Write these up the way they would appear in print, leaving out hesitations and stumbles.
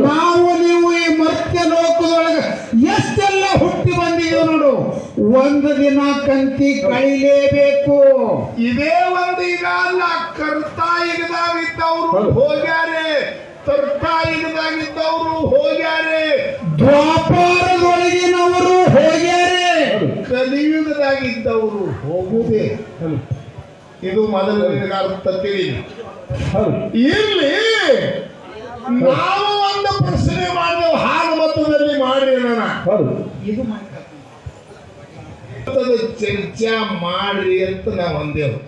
ನಾವು ನೀವು ಈ ಮರ್ತ್ಯ ಲೋಕದೊಳಗೆ ಎಷ್ಟೆಲ್ಲ ಹುಟ್ಟಿ ಬಂದಿದ್ದೀವಿ ನೋಡು, ಒಂದು ದಿನ ಕಂತಿ ಕಳಿಲೇಬೇಕು. ಇದೇ ಒಂದು ಈಗ ಅಲ್ಲ, ಕರ್ತಾ ಯುಗದಾಗಿದ್ದವರು ಹೋಗ್ಯಾರೆ, ತರ್ತಾ ಯುಗದಾಗಿದ್ದವರು ಹೋಗ್ಯಾರೆ, ದ್ವಾಪಾರದೊಳಗಿನವರು ಹೋಗ್ಯಾರೆ, ಕಲಿಯುಗದಾಗಿದ್ದವರು ಹೋಗುವುದೇ. ಇದು ಮೊದಲ ಅರ್ಥ ತಿಳಿ. ಇಲ್ಲಿ ನಾವು ಒಂದು ಪ್ರಶ್ನೆ ಮಾಡಿದೆವು, ಹಾಲು ಮತದಲ್ಲಿ ಮಾಡಿ ಇದು ಚರ್ಚಾ ಮಾಡ್ರಿ ಅಂತ ನಾವು ಅಂದೇವು.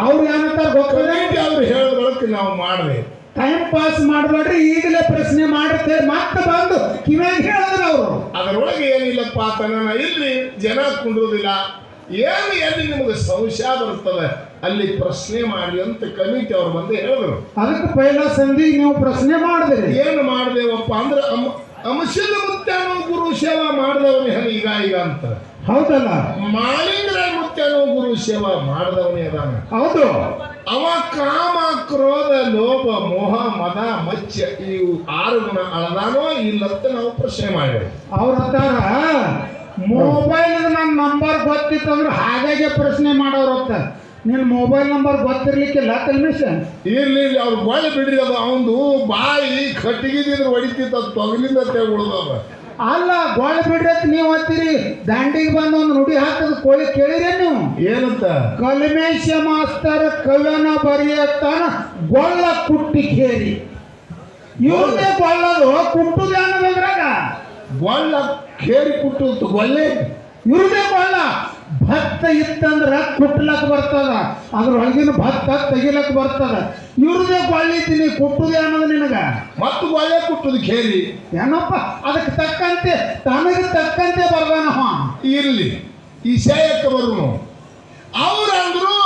ಅವ್ರು ಏನಂತಾರ ಗೊತ್ತಿಲ್ಲ, ಅವ್ರು ಹೇಳಿದ ಬಳಕ ನಾವು ಮಾಡಿದೆ. ಟೈಮ್ ಪಾಸ್ ಮಾಡಬೇಡ್ರಿ, ಈಗಲೇ ಪ್ರಶ್ನೆ ಮಾಡಿರ್ತೇವೆ ಮತ್ತೆ ಬಂದು ಕಿವ್ಯಾಗ ಹೇಳಿದ್ರು ಅವರು. ಅದರೊಳಗೆ ಏನಿಲ್ಲಪ್ಪ ತನ ಇಲ್ಲಿ ಜನ ಕುಂಡ್ರುದಿಲ್ಲ, ಏನು ಎಲ್ಲಿ ನಿಮಗೆ ಸಂಶಯ ಬರ್ತದೆ ಅಲ್ಲಿ ಪ್ರಶ್ನೆ ಮಾಡಿ ಅಂತ ಕಮಿಟಿ ಅವ್ರು ಬಂದು ಹೇಳಿದ್ರು. ಅದಕ್ಕೆ ಪೈಲ ಸಂಧಿ ನೀವು ಪ್ರಶ್ನೆ ಮಾಡಿದ್ರಿ. ಏನು ಮಾಡಿದೆವಪ್ಪ ಅಂದ್ರೆ ಅಂಶದ ಮುತ್ಯಾನು ಗುರು ಸೇವಾ ಮಾಡಿದವನೇ ಈಗ ಈಗ ಅಂತ. ಹೌದಲ್ಲ, ಮಾಲಿಂಗರ ಮುತ್ಯಾನು ಗುರು ಸೇವಾ ಮಾಡಿದವನೇ ಅದಾನ. ಹೌದು. ಅವ ಕಾಮ ಕ್ರೋಧ ಲೋಭ ಮೋಹ ಮದ ಮಚ್ಚ ಇವು 6 ಗುಣ ಅಳದಾನೋ ಇಲ್ಲಂತ ನಾವು ಪ್ರಶ್ನೆ ಮಾಡಿದ್ವಿ. ಅವ್ರ ಹತ್ತಾರ ಮೊಬೈಲ್ ನನ್ನ ನಂಬರ್ ಗೊತ್ತಿತ್ತಂದ್ರೆ ಹಾಗಾಗಿ ಪ್ರಶ್ನೆ ಮಾಡೋರು ಅಂತ. ನಿನ್ನ ಮೊಬೈಲ್ ನಂಬರ್ ಗೊತ್ತಿರ್ಲಿಕ್ಕಿಲ್ಲ ಕಲ್ಮಿಷನ್ ಇರ್ಲಿ, ಅವ್ರು ಬಾಯಿ ಬಿಡ್ರಿ, ಅದು ಅವನು ಬಾಯಿ ಕಟ್ಟಿಗಿದ್ರೆ ಹೊಡಿತಿತ್ತು, ಅದು ತೊಗಲಿಂದ ಉಳಿದವ. ಅಲ್ಲ, ಗೋಳ ಬಿಡ್ರಿ ನೀವು ಅಂತೀರಿ. ದಾಂಡಿಗೆ ಬಂದು ಒಂದು ನುಡಿ ಹಾಕದ ಕೋಳಿ ಕೇಳಿರೇ ನೀವು? ಏನಂತ? ಕಲ್ಮೇಶ ಮಾಸ್ತರ್ ಕವನ ಬರೆಯತ್ತಾನ ಗೊಳ್ಳ ಕುಟ್ಟಿ ಕೇರಿ. ಇವ್ರದೇ ಗೊಳ್ಳದು ಕುಟ್ಟುದು ಅನ್ನೋದ್ರಾಗ ಗೊಳ್ಳ ಕೇರಿ ಕುಟ್ಟು ಗೊಳ್ಳೆ ಇವ್ರದೇ ಗೊಳ್ಳ. ಭತ್ತ ಇತ್ತಂದ್ರ ಕುಟ್ಲಕ್ ಬರ್ತದ, ಅದ್ರೊಳಗಿನ ಭತ್ತ ತೆಗಿಲಕ್ ಬರ್ತದ. ಇವ್ರದೇ ಗೊಳ್ಳಿದ್ದೀನಿ, ಕುಟ್ಟುದೇ ಅನ್ನೋದು ನಿನಗ. ಮತ್ತು ಗೊಳ್ಳೆ ಕುಟ್ಟುದು ಕೇರಿ ಏನಪ್ಪ, ಅದಕ್ಕೆ ತಕ್ಕಂತೆ ತನಗೆ ತಕ್ಕಂತೆ ಬರ್ದಾನವ. ಇರ್ಲಿ, ಈಶಾಯಕ್ಕೆ ಬರುನು ಅವ್ರಂದ್ರು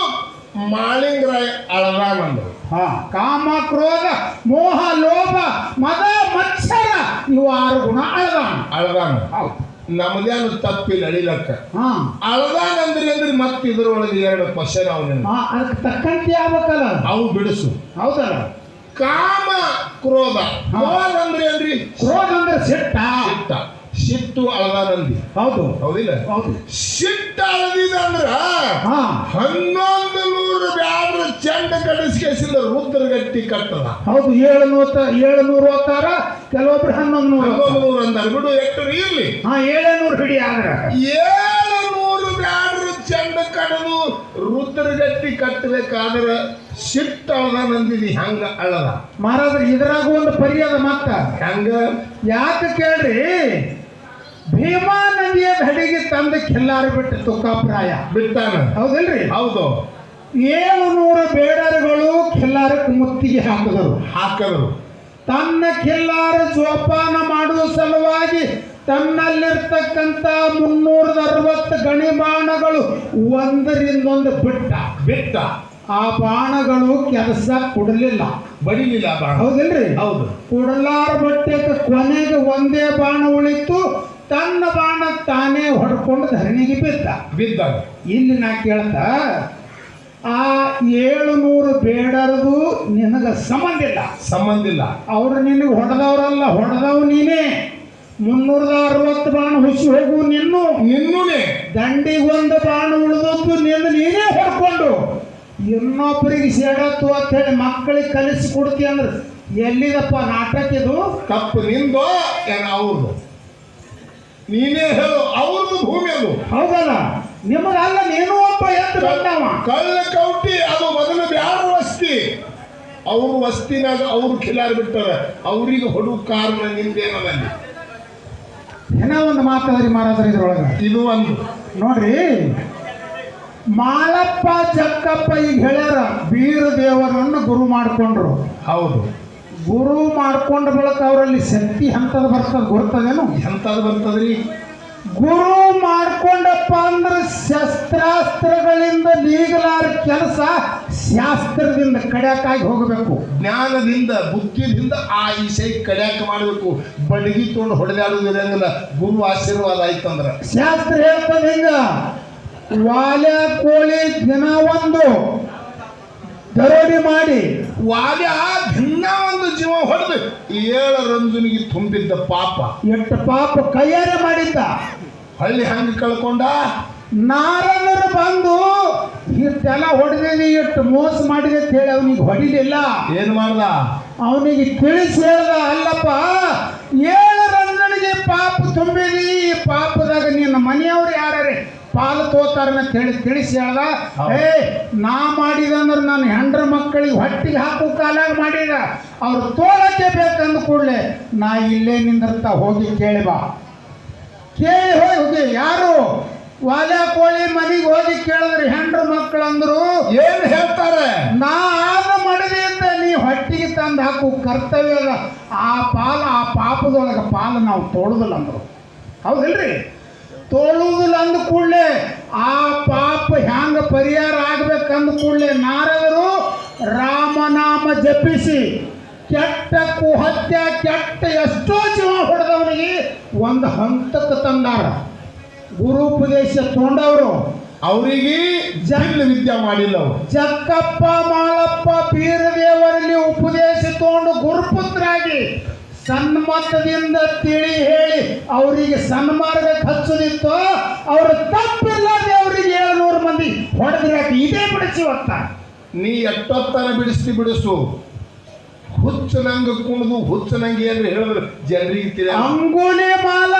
ಮಾಳಿಂಗರಾಯ ಅಳದಾನಂದ್ರು. ಕಾಮ ಕ್ರೋಧ ಮೋಹ ಲೋಭ ಮದ ಮತ್ಸರ ಇವು 6 ಗುಣ ಅಳದಾನ. ನಮ್ದೇನು ತಪ್ಪಿಲ್ಲ ಅಳಿಲಕ್ಕ. ಅಳದಾನಂದ್ರಿ ಅಂದ್ರೆ ಮತ್ತೆ ಇದ್ರೊಳಗೆ 2 ಕ್ವಶನ್ ಅದಕ್ಕೆ ತಕ್ಕಂತೆ ಆಗ್ಬೇಕಲ್ಲ, ಅವು ಬಿಡಿಸು. ಹೌದಲ್ಲ? ಕಾಮ ಕ್ರೋಧ. ಕ್ರೋಧ ಅಂದ್ರೆ ಏನ್ರಿ? ಕ್ರೋಧ ಅಂದ್ರೆ ಸಿಟ್ಟ. ಸಿಟ್ಟು ಅಳದಾನಂದಿ. ಹೌದು, ಹೌದಿಲ್ಲ? ಹೌದು. ಸಿಟ್ಟು ಅಳದಿದ ಅಂದ್ರ 1100 ಬ್ಯಾಡ್ರ ಚಂಡ ಕಡಿಸ್ಕೇಸಿಂದ ರುದ್ರಗಟ್ಟಿ ಕಟ್ಟದ. ಹೌದು, 700 ಹೋಗ್ತಾರ, ಕೆಲವೊಬ್ರು 1100 ಅಂದಾರ. ಬಿಡು, ಎಷ್ಟು ಇರ್ಲಿ, 700 ಹಿಡಿ. ಆದ್ರ 700 ಬ್ಯಾಡ್ರ ಚಂಡ ಕಡದು ರುದ್ರಗಟ್ಟಿ ಕಟ್ಟಬೇಕಾದ್ರ ಸಿಟ್ಟು ಅಳದಾನಂದಿದಿ ಹಂಗ ಅಳದ. ಮಹಾರಾಜ ಇದ್ರಾಗ ಒಂದು ಪರಿಯದ ಮತ್ತ ಹಂಗ ಯಾಕೆ ಕೇಳ್ರಿ? ಭೀಮಾ ನದಿಯ ಧಡಿಗೆ ತಂದ ಖಿಲ್ಲಾರ ಬಿಟ್ಟು ತುಕ್ಕಾಪ್ರಾಯ ಬಿಟ್ಟಾನ. ಹೌದಲ್ರಿ? ಹೌದು. 700 ಬೇಡರುಗಳು ಖಿಲ್ಲಾರಕ್ಕೆ ಮುತ್ತಿಗೆ ಹಾಕಿದರು. ತನ್ನ ಖಿಲ್ಲಾರ ಜೋಪಾನ ಮಾಡುವ ಸಲುವಾಗಿ ತನ್ನಲ್ಲಿರ್ತಕ್ಕಂಥ 360 ಗಣಿಬಾಣಗಳು ಒಂದರಿಂದೊಂದು ಬಿಟ್ಟ. ಆ ಬಾಣಗಳು ಕೆಲಸ ಕೊಡಲಿಲ್ಲ, ಬಡಿಲಿಲ್ಲ ಬಾಣ. ಹೌದಿಲ್ರಿ? ಹೌದು. ಕೊಡಲಾರ ಬಟ್ಟೆಗೆ ಕೊನೆಗೆ ಒಂದೇ ಬಾಣ ಉಳಿತು. ತನ್ನ ಬಾಣ ತಾನೇ ಹೊಡ್ಕೊಂಡು ಧರಣಿಗೆ ಬಿದ್ದ. ಇಲ್ಲಿ ನಾ ಕೇಳ್ತಾ, ಆ 700 ಬೇಡರದು ನಿನಗ ಸಂಬಂಧ ಇಲ್ಲ. ಅವ್ರು ನಿನಗೆ ಹೊಡೆದವ್ರಲ್ಲ, ಹೊಡೆದವ್ ನೀನೇ. 360 ಬಾಣ ಹುಸಿ ಹೋಗು ನಿನ್ನೂನೇ. ದಂಡಿಗೊಂದು ಬಾಣ ಉಳಿದದ್ದು ನೀನೇ ಹೊಡ್ಕೊಂಡು ಇನ್ನೊಬ್ಬರಿಗೆ ಸೇಡತ್ತು ಅಂತ ಹೇಳಿ ಮಕ್ಕಳಿಗೆ ಕಲಿಸಿ ಕೊಡ್ತಿ ಅಂದ್ರೆ ಎಲ್ಲಿದಪ್ಪ ನಾಟಕ ಇದು? ತಪ್ಪು ನಿಂದೋ ಏನ ಅವ್ರದ್ದು? ನೀನೇ ಹೇಳು, ಅವ್ರದ್ದು ಭೂಮಿ ಅದು. ಹೌದಲ್ಲ? ನಿಮಗಲ್ಲ, ನೀನು ಒಬ್ಬ ಎದ್ದು ಬಂದವ. ಕಳ್ಳ ಕೌಟಿ ಅದು ಮೊದಲು ಬ್ಯಾಡ ವಸ್ತಿ. ಅವ್ರ ವಸ್ತಿನಾಗ ಅವ್ರು ಖಿಲಾರ್ ಬಿಟ್ಟಾರ, ಅವ್ರಿಗೆ ಹೊಡು ಕಾರಣ ನಿಂದೇನಲ್ಲಿ. ಏನೋ ಒಂದು ಮಾತಾದ್ರಿ ಮಹಾರಾಜರು ಇದ್ರೊಳಗ. ಇದು ಒಂದು ನೋಡ್ರಿ, ಮಾಳಪ್ಪ ಜಕ್ಕಪ್ಪ ಈಗ ಹೇಳ್ಯಾರ ಬೀರ ದೇವರನ್ನು ಗುರು ಮಾಡ್ಕೊಂಡ್ರು. ಹೌದು. ಗುರು ಮಾಡ್ಕೊಂಡ ಬಳಿಕ ಅವರಲ್ಲಿ ಶಕ್ತಿ ಎಂಥದ್ದು ಬರ್ತದೆ ಗೊತ್ತದೇನು? ಎಂಥದ್ದು ಬರ್ತದ್ರಿ? ಗುರು ಮಾಡ್ಕೊಂಡಪ್ಪ ಅಂದ್ರೆ ಶಸ್ತ್ರಾಸ್ತ್ರಗಳಿಂದ ನೀಗಲಾರ ಕೆಲಸ ಶಾಸ್ತ್ರದಿಂದ ಕಡ್ಯಾಕಾಗಿ ಹೋಗಬೇಕು. ಜ್ಞಾನದಿಂದ ಬುದ್ಧಿದಿಂದ ಆ ವಿಷಯ ಕಡ್ಯಾಕ ಮಾಡಬೇಕು. ಬಡಗಿ ತೊಗೊಂಡು ಹೊಡೆದಾಡುವುದಿಲ್ಲ. ಗುರು ಆಶೀರ್ವಾದ ಆಯ್ತಂದ್ರ ಶಾಸ್ತ್ರ ಹೇಳ್ತದೆ ಹಿಂಗ, ವಾಲೆ ಕೋಳಿ ದಿನ ಒಂದು ದರೋಡೆ ಮಾಡಿ ವಾಲ್ಯ ಭಿನ್ನ ಒಂದು ಜೀವ ಹೊಡೆದು 7 ರಂಜನಿಗೆ ತುಂಬಿದ್ದ ಪಾಪ ಎಷ್ಟು ಪಾಪ ಕೈಯಾರೆ ಮಾಡಿದ್ದ. ಹಳ್ಳಿ ಹಂಗ ಕಳ್ಕೊಂಡ. ನಾರದರು ಬಂದು ಇಷ್ಟೆಲ್ಲ ಹೊಡೆದಿನಿ ಎಷ್ಟು ಮೋಸ ಮಾಡಿದೆ ಅಂತ ಹೇಳಿ ಅವನಿಗೆ ಹೊಡಿಲಿಲ್ಲ. ಏನ್ ಮಾಡ್ದ? ಅವನಿಗೆ ತಿಳಿಸಿ ಹೇಳ್ದ, ಅಲ್ಲಪ್ಪ 7 ರಂಜನಿಗೆ ಪಾಪ ತುಂಬಿದಿ, ಈ ಪಾಪದಾಗ ನಿನ್ನ ಮನೆಯವ್ರು ಯಾರೇ ಪಾಲು ತೋತಾರನ್ನ ತಿಳಿಸಿ ಹೇಳ್ದ. ನಾ ಮಾಡಿದಂದ್ರೆ ನಾನು ಹೆಂಡ್ರ ಮಕ್ಕಳಿಗೆ ಹೊಟ್ಟಿಗೆ ಹಾಕೋ ಕಾಲಾಗ ಮಾಡಿದ, ಅವ್ರು ತೋಳಕ್ಕೆ ಬೇಕಂದ ಕೂಡಲೇ ನಾ ಇಲ್ಲೇ ನಿಂದಿರ್ತಾ ಹೋಗಿ ಕೇಳಿ ಬಾ. ಕೇಳಿ ಹೋಗಿ ಯಾರು ವಾಲ್ಯ ಕೋಳಿ ಮನೆಗೆ ಹೋಗಿ ಕೇಳಿದ್ರೆ ಹೆಂಡ್ರ ಮಕ್ಕಳು ಅಂದ್ರು ಏನ್ ಹೇಳ್ತಾರೆ? ನಾ ಆದ ಮಾಡಿದೆ ಅಂತ ನೀ ಹೊಟ್ಟಿಗೆ ತಂದು ಹಾಕು ಕರ್ತವ್ಯದ ಆ ಪಾಪದೊಳಗೆ ಪಾಲು ನಾವು ತೋಳುದಿಲ್ಲ ಅಂದ್ರು. ಹೌದಿಲ್ರಿ? ತೋಳುವುದಿಲ್ಲ ಅಂದ ಕೂಡಲೇ ಆ ಪಾಪ ಹ್ಯಾಂಗ ಪರಿಹಾರ ಆಗ್ಬೇಕಂದ ಕೂಡಲೇ ನಾರದರು ರಾಮನಾಮ ಜಪಿಸಿ ಕೆಟ್ಟ ಕುಹತ್ಯ ಕೆಟ್ಟ ಎಷ್ಟೋ ಜೀವ ಹೊಡೆದವನಿಗೆ ಒಂದು ಹಂತಕ್ಕೆ ತಂದಾರ. ಗುರುಪದೇಶ ತೊಗೊಂಡವರು ಅವರಿಗೆ ಜೈಲ್ ವಿದ್ಯೆ ಮಾಡಿಲ್ಲ. ಜಕ್ಕಪ್ಪ ಮಾಳಪ್ಪ ಬೀರದೇವರಲ್ಲಿ ಉಪದೇಶ ತಗೊಂಡು ಗುರುಪುತ್ರಾಗಿ ಸನ್ಮತದಿಂದ ತಿಳಿ ಹೇಳಿ ಅವರಿಗೆ ಸನ್ಮಾರ್ಗಕ್ಕೆ ಹಚ್ಚೋದಿತ್ತು. ಅವ್ರ ತಪ್ಪಿಲ್ಲದೆ ಅವರಿಗೆ 700 ಮಂದಿ ಹೊಡೆದ್ರೆ ಇದೇ ಬಿಡಿಸಿ ಹೊತ್ತ. ನೀ ಎಷ್ಟೊತ್ತನ ಬಿಡಿಸು. ಹುಚ್ಚನಂಗ ಕುಣಿದು ಹುಚ್ಚನಂಗೆ ಏನ್ರಿ ಹೇಳಿದ್ರು ಜನರಿಗೆ ಅಂಗುಲಿ ಮಾಲ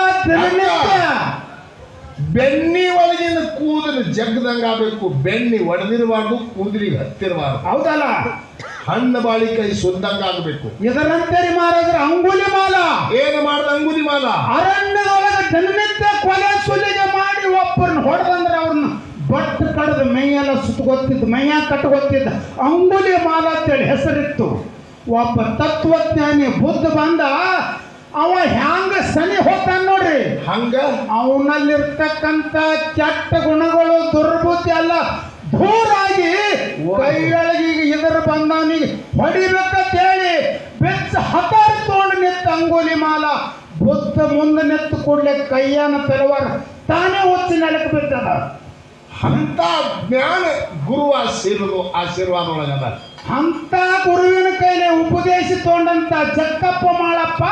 ಬೆನ್ನಿ ಒಳಗಿನ ಕೂದಲು ಜಗ್ದಂಗ ಆಗ್ಬೇಕು. ಬೆನ್ನಿ ಒಡೆದಿರಬಾರ್ದು, ಕೂದಲಿಗೆ ಹತ್ತಿರಬಾರ್ದು. ಹೌದಲ್ಲ? ಹಣ್ಣು ಬಾಳಿಕೈ ಶುದ್ಧಂಗ ಆಗ್ಬೇಕು. ಇದರಂತೆ ಮಾರಾದ್ರೆ ಅಂಗುಲಿ ಮಾಲ ಏನು ಮಾಡ್ದ? ಅಂಗುಲಿ ಮಾಲ ಅರಣ್ಯದೊಳಗೆ ದಿನನಿತ್ಯ ಕೊಲೆ ಸುಲಿಗೆ ಮಾಡಿ ಒಬ್ಬರನ್ನ ಹೊಡೆದಂದ್ರೆ ಅವ್ರನ್ನ ಬಟ್ ಕಡ್ದು ಮೈಯೆಲ್ಲ ಸುತ್ತಗೊತ್ತಿದ್ದು, ಮೈಯ ಕಟ್ಟಗೊತ್ತಿದ್ದ ಅಂಗುಲಿ ಮಾಲ ಅಂತೇಳಿ ಹೆಸರಿತ್ತು. ಒಬ್ಬ ತತ್ವಜ್ಞಾನಿ ಬುದ್ಧ ಬಂದ, ಅವ ಹ್ಯಾಂಗ ಸನಿ ಹೋಗ್ತಾನ ನೋಡ್ರಿ. ಹಂಗ ಅವನಲ್ಲಿರ್ತಕ್ಕಂಥ ಕೆಟ್ಟ ಗುಣಗಳು ದುರ್ಬುದ್ಧಿ ಎಲ್ಲ ದೂರಾಗಿ ಕೈಯೊಳಗೆ ಇದರ ಬಂದವನಿಗೆ ಹೊಡಿಬೇಕಂತ ಹೇಳಿ ಬೆಚ್ಚ ಹತಾರಿ ತಗೊಂಡು ನಿಂತ ಅಂಗುಲಿ ಮಾಲ ಬುದ್ಧ ಮುಂದೆ ನಿಂತು ಕೂಡಲೇ ಕೈಯನ್ನ ತಲವಾರ ತಾನೇ ಒತ್ತಿ ನೆಲಕ್ಕೆ ಬಿಟ್ಟದ. ಅಂತ ಜ್ಞಾನ ಗುರು ಆಶೀರ್ವಾದ ಒಳಗದ. ಅಂತ ಗುರುವಿನ ಕೈಲಿ ಉಪದೇಶ ತಗೊಂಡಂತ ಜಕ್ಕಪ್ಪ ಮಾಳಪ್ಪ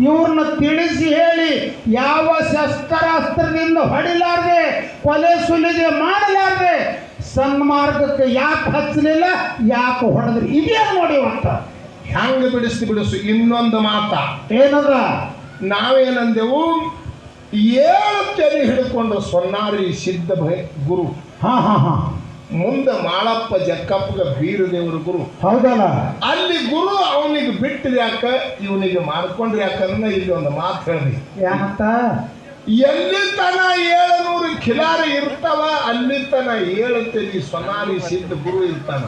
ಇವ್ರನ್ನ ತಿಳಿಸಿ ಹೇಳಿ ಯಾವ ಶಸ್ತ್ರಾಸ್ತ್ರದಿಂದ ಹೊಡಿಲಾರ್ದೆ ಕೊಲೆ ಸುಲಿಗೆ ಮಾಡಲಾರ್ದೆ ಸನ್ಮಾರ್ಗಕ್ಕೆ ಯಾಕೆ ಹಚ್ಚಲಿಲ್ಲ, ಯಾಕೆ ಹೊಡೆದ್ರಿ, ಇದೇ ನೋಡಿ ಇವತ್ತ ಹೆಂಗ ಬಿಡಿಸು. ಇನ್ನೊಂದು ಮಾತ ಏನದ? ನಾವೇನಂದೆವು? 7 ತೆರೆ ಹಿಡ್ಕೊಂಡು ಸೊನ್ನಾರಿ ಸಿದ್ಧ ಗುರು. ಮುಂದೆ ಮಾಳಪ್ಪ ಜಕ್ಕಪ್ಪಗ ಬೀರದೇವರು ಗುರು. ಹೌದಲ್ಲ? ಅಲ್ಲಿ ಗುರು ಅವನಿಗೆ ಬಿಟ್ಟರೆ ಯಾಕ, ಇವನಿಗೆ ಮಾಡ್ಕೊಂಡ್ರೆ ಯಾಕಂದ್ರೆ ಇಲ್ಲಿ ಒಂದು ಮಾತು ಹೇಳಿದೆ. ಯಾಕಂತ? ಎಲ್ಲಿ ತನ 700 ಖಿಲಾರಿ ಇರ್ತಾವ ಅಲ್ಲಿ ತನ 7 ತೆರೆ ಸೊನ್ನಾರಿ ಸಿದ್ಧ ಗುರು ಇರ್ತಾನ.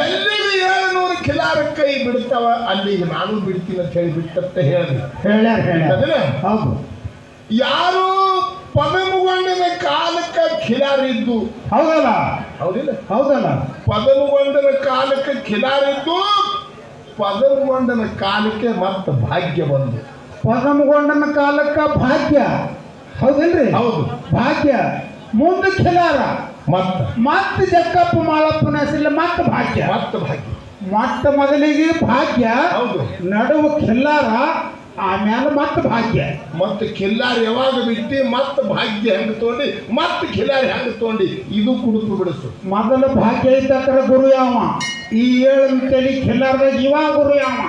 ಎಲ್ಲಿಗೆ 700 ಖಿಲಾರ ಕೈ ಬಿಡ್ತಾವ ಅಲ್ಲಿಗೆ ನಾನು ಬಿಡ್ತೀನಿ ಅಂತ ಹೇಳಿ ಬಿಟ್ಟಂತ ಹೇಳಿದೆ. ಹೌದು. ಯಾರು ಪದಮುಗೊಂಡನ ಕಾಲಕ್ಕೆ ಖಿಲಾರಿದ್ದು. ಹೌದಲ್ಲ? ಹೌದಿಲ್ಲ? ಹೌದಲ್ಲ? ಪದಮುಗೊಂಡನ ಕಾಲಕ್ಕೆ ಖಿಲಾರಿದ್ದು, ಪದಮುಗೊಂಡನ ಕಾಲಕ್ಕೆ ಮತ್ತೆ ಭಾಗ್ಯ ಬಂದು. ಪದಮುಗೊಂಡನ ಕಾಲಕ್ಕ ಭಾಗ್ಯ. ಹೌದಿಲ್ರಿ? ಹೌದು, ಭಾಗ್ಯ. ಮುಂದೆ ಖಿಲಾರ, ಮತ್ತೆ ಜಕ್ಕಪ್ಪ ಮಾಳಪ್ಪನ ಹೆಸರಲ್ಲಿ ಮತ್ತೆ ಭಾಗ್ಯ. ಮೊಟ್ಟ ಮೊದಲಿಗೆ ಭಾಗ್ಯ, ಹೌದು, ನಡುವು ಖಿಲ್ಲಾರ, ಆಮೇಲೆ ಮತ್ತೆ ಭಾಗ್ಯ. ಮತ್ತೆ ಖಿಲ್ಲಾರಿ ಯಾವಾಗ ಬಿಟ್ಟು ಮತ್ತೆ ಭಾಗ್ಯ ಹೆಂಗ ತಗೊಂಡಿ, ಮತ್ತೆ ಖಿಲ್ಲಾರಿ ಹೆಂಗ ತಗೊಂಡಿ, ಇದು ಕುಡುಕು ಬಿಡಿಸು. ಮೊದಲು ಭಾಗ್ಯ ಇದ್ದಕ್ರ ಗುರು ಯಾವ, ಈ 7 ತಲೆ ಖಿಲ್ಲಾರದಾಗ ಇವ ಗುರು ಯಾವ,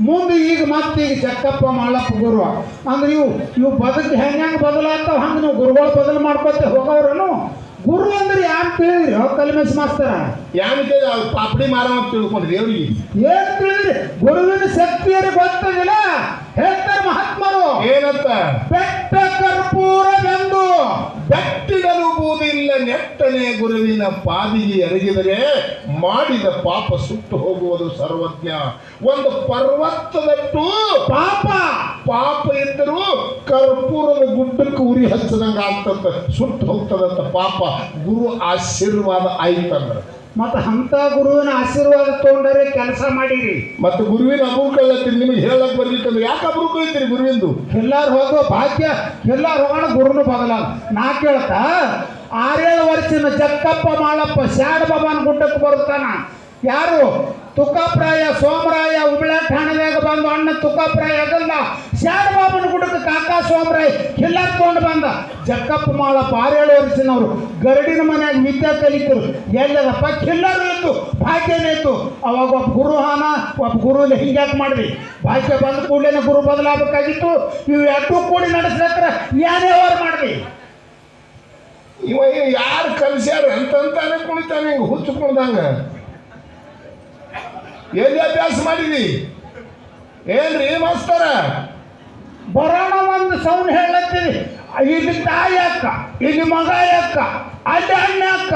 ಮುಂದೆ ಈಗ ಮತ್ತೆ ಈಗ ಜಕ್ಕಪ್ಪ ಮಾಳಪ್ಪ ಗುರು. ಅಂದ್ರೆ ಇವು ಬದುಕು ಹೆಂಗ ಬದಲಾಗ್ತಾವ ಹಂಗೆ ನೀವು ಗುರುಗಳು ಬದಲು ಮಾಡ್ಕೊತ ಹೋಗವ್ರನು. ಗುರು ಅಂದ್ರೆ ಯಾರು ತಿಳಿದ್ರಿ? ಕಲ್ಮೇಶ್ ಮಾಸ್ತರ ಯಾರು ಪಾಪಡಿ ಮಾರ ತಿಳ್ಕೊಂಡ್ರಿ ಅವ್ರಿಗೆ ಏನ್ ತಿಳಿದ್ರಿ? ಗುರುವಿನ ಶಕ್ತಿಯರಿಗೆ ಗೊತ್ತದಿಲ್ಲ. ಹೇಳ್ತಾರೆ ಮಹಾತ್ಮರು ಏನಂತ? ಬೆಟ್ಟ ಕರ್ಪೂರವೆಂದು ಬೆಟ್ಟಿಡಲುವುದಿಲ್ಲ ನೆಟ್ಟನೆ ಗುರುವಿನ ಪಾದಿಗೆ ಎರಗಿದರೆ ಮಾಡಿದ ಪಾಪ ಸುಟ್ಟು ಹೋಗುವುದು ಸರ್ವಜ್ಞ. ಒಂದು ಪರ್ವತದಟ್ಟು ಪಾಪ ಇದ್ದರೂ ಕರ್ಪೂರದ ಗುಡ್ಡಕ್ಕೆ ಉರಿ ಹಚ್ಚದಂಗ ಆಗ್ತದ, ಸುಟ್ಟು ಹೋಗ್ತದಂತ ಪಾಪ. ಗುರು ಆಶೀರ್ವಾದ ಆಯ್ತಂದ್ರ ಮತ್ತೆ ಅಂತ ಗುರುವಿನ ಆಶೀರ್ವಾದ ತಗೊಂಡರೆ ಕೆಲಸ ಮಾಡಿರಿ. ಮತ್ತೆ ಗುರುವಿನ ಅಬೂಕಳ್ಳತ್ತೀರಿ, ನಿಮಗೆ ಹೇಳಕ್ ಬರ್ಲಿಕ್ಕಂದ್ರೆ ಯಾಕೆ ಅಬೂಕಳ್ತೀರಿ? ಗುರುವಿಂದು ಎಲ್ಲಾರು ಹೋಗುವ ಭಾಗ್ಯ, ಎಲ್ಲಾರು ಹೋಗೋಣ ಗುರುನು ಬದಲಾಗ. ನಾ ಕೇಳ್ತಾ 6-7 ವರ್ಷದ ಜಕ್ಕಪ್ಪ ಮಾಳಪ್ಪ ಶಾಡ್ ಬಾಬಾನ ಗುಡ್ಡಕ್ಕೆ ಬರುತ್ತಾನ. ಯಾರು? ತುಕಾಪ್ರಾಯ ಸೋಮರಾಯ ಹುಬ್ಳ್ಯಾ ಠಾಣೆದಾಗ ಬಂದು ಅಣ್ಣ ತುಕಾಪ್ರಾಯ ಆಗಲ್ಲ ಶಾಡ್ ಬಾಬನ ಗುಡ್ಡಕ್ಕೆ ಕಾಕಾ ಸೋಮರಾಯ ಕಿಲ್ಲರ್ ತಗೊಂಡು ಬಂದ. ಜಕ್ಕಪ್ಪ ಮಾಳಪ್ಪ 6-7 ವರ್ಷನವರು ಗರಡಿನ ಮನ್ಯಾಗ ವಿದ್ಯೆ ಕಲಿತರು. ಎಲ್ಲದಪ್ಪ ಕಿಲ್ಲರ್ ಇತ್ತು, ಭಾಗ್ಯನೇ ಇತ್ತು. ಅವಾಗ ಒಬ್ಬ ಗುರುಹಾನ ಒಬ್ಬ ಗುರು ಹಿಂಗ್ಯಾಕೆ ಮಾಡಿದ್ವಿ. ಭಾಗ್ಯ ಬಂದ ಕೂಡಲೇ ಗುರು ಬದಲಾಗಬೇಕಾಗಿತ್ತು. ಇವು ಎರಡೂ ಕೂಡಿ ನಡೆಸ್ಲತ್ರ ಏನೇ ಅವ್ರು ಮಾಡಿದ್ವಿ. ಇವ ಯಾರು ಕಲಿಸ್ಯಾರ ಅಂತಂತಾನೆ ಕುಣಿತಾನೆ ಹಿಂಗೆ ಹುಚ್ಚು ಕುಣ್ದಂಗ. ಎಲ್ಲಿ ಅಭ್ಯಾಸ ಮಾಡಿದಿ ಏನ್ರಿ ಮಾಸ್ತರ? ಬರೋಣ ಒಂದು ಸೌಂಡ್ ಹೇಳತ್ತೀರಿ. ಇಲ್ಲಿ ತಾಯಿ ಅಕ್ಕ, ಇಲ್ಲಿ ಮಗ ಅಕ್ಕ, ಅಲ್ಲಿ ಅಣ್ಣ ಅಕ್ಕ,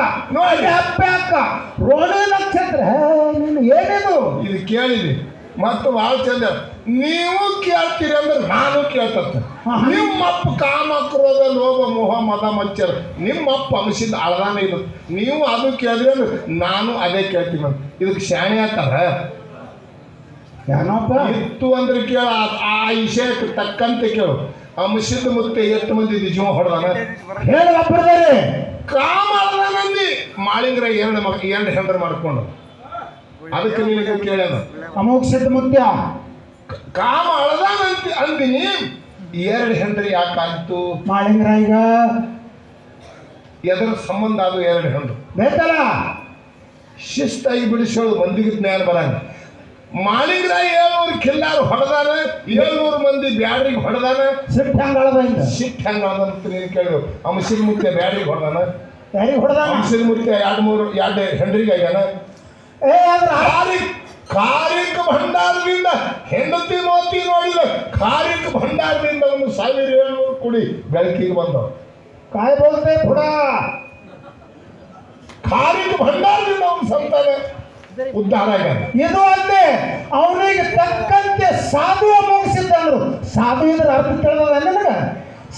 ಅಲ್ಲಿ ಅಪ್ಪ ಅಕ್ಕ, ರೋಣಿ ನಕ್ಷತ್ರ. ನೀನು ಏನಿದು ಇದು ಕೇಳಿದಿ ಮತ್ತು ಭಾಳ ಚಂದ. ನೀವು ಕೇಳ್ತೀರಿ ಅಂದ್ರೆ ನಾನು ಕೇಳ್ತಂತೆ. ನಿಮ್ಮಪ್ಪ ಕಾಮ ಕ್ರೋಧ ಲೋಭ ಮೋಹ ಮದ ಮಚ್ಚರ ನಿಮ್ಮಪ್ಪ ಅಂಶದ ಅಳದಾನೆ ಇದು. ನೀವು ಅದು ಕೇಳಿದ್ರೆ ಅಂದ್ರೆ ನಾನು ಅದೇ ಕೇಳ್ತೀನಿ. ಇದಕ್ಕೆ ಶಾಣೆ ಆಗ್ತಾರ ಏನಪ್ಪ ಇತ್ತು ಅಂದ್ರೆ ಕೇಳ. ಆ ವಿಷಯಕ್ಕೆ ತಕ್ಕಂತೆ ಕೇಳು. ಅಂಶದ ಮುತ್ತೆ ಎಷ್ಟು ಮಂದಿ ಜೀವ ಹೊಡೆದಾನ ಹೇಳ ಒಬ್ಬರದಾರೆ. ಕಾಮ ಅಳದಾನಂದಿ ಮಾಳಿಂಗ್ರ 2 ಹೆಂಡ್ರ ಮಾಡ್ಕೊಂಡು ಅದಕ್ಕೆ ನಿನಗೆ ಕೇಳ್ಯಾನ ಅಮೋಕ್ಷದ ಮುತ್ಯ ಕಾಮ ಅಳದಾನಂತ ಅಂದಿನಿ. 2 ಹೆಂಡ್ರಿ ಯಾಕಾಯ್ತು? ಮಾಳಿಂಗ್ರ ಈಗ ಎದರ ಸಂಬಂಧ ಅದು 2 ಹೆಂಡ್ರು ಬೇಕಲ್ಲ. ಶಿಸ್ತಾಗಿ ಬಿಡಿಸೋಳು ಮಂದಿಗೆ ಜ್ಞಾನ ಬರಂಗ. ಮಾಳಿಂಗ್ರ 700 ಕಿಲ್ಲಾರು ಹೊಡೆದಾನ, 700 ಮಂದಿ ಬ್ಯಾಡ್ರಿಗೆ ಹೊಡೆದಾನ. ಸಿಟ್ಟು ಹೆಂಗ ಅಳದ? ಸಿಟ್ಟು ಹೆಂಗ ಅಳದಂತ ನೀನು ಕೇಳು. ಅಂಶದ ಮುತ್ತೆ ಬ್ಯಾಡ್ರಿಗೆ ಹೊಡೆದಾನ, ಯಾರಿಗೆ ಹೊಡೆದಾನ? ಅಂಶದ ಮುತ್ತೆ 2 ಹೆಂಡ್ರಿಗೆ ಆಗ್ಯಾನ. ಕಾರಿಕ ಭಂಡಾರದಿಂದ ಹೆಂಡತಿ ಮೋತಿ ನೋಡಿದ ಕಾರಿಕ ಭಂಡಾರದಿಂದ 1700 ಕುಡಿ ಬೆಳಕಿಗೆ ಬಂದವು. काय बोलते पुढा? ಕಾರಿಕ ಭಂಡಾರದಿಂದ ಅವನ ಸಂತಾನ ಉದ್ಧಾರ ಆಗ್ಯಾನ. ಇದು ಅಲ್ಲದೆ ಅವನಿಗೆ ತಕ್ಕಂತೆ ಸಾಧು ಮುಗಿಸಿದ್ದಂದ್ರು. ಸಾಧು ಇದ್ರ ಅರ್ಥ ತಿಳಿದ ನನಗ.